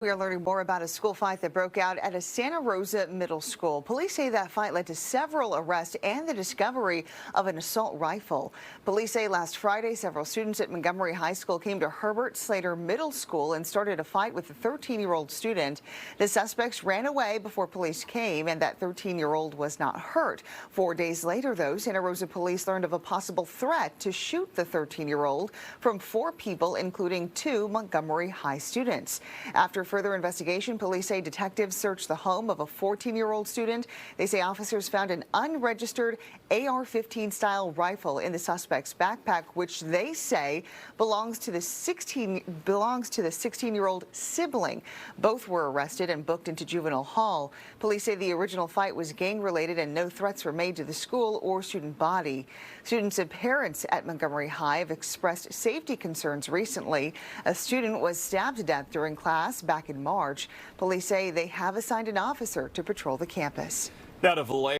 We are learning more about a school fight that broke out at a Santa Rosa middle school. Police say that fight led to several arrests and the discovery of an assault rifle. Police say last Friday, several students at Montgomery High School came to Herbert Slater Middle School and started a fight with a 13-year-old student. The suspects ran away before police came, and that 13-year-old was not hurt. 4 days later, though, Santa Rosa police learned of a possible threat to shoot the 13-year-old from 4 people, including 2 Montgomery High students. After further investigation, police say detectives searched the home of a 14-year-old student. They say officers found an unregistered AR-15 style rifle in the suspect's backpack, which they say belongs to the 16-year-old sibling. Both were arrested and booked into juvenile hall. Police say the original fight was gang-related and no threats were made to the school or student body. Students and parents at Montgomery High have expressed safety concerns recently. A student was stabbed to death during class back in March. Police say they have assigned an officer to patrol the campus. Now to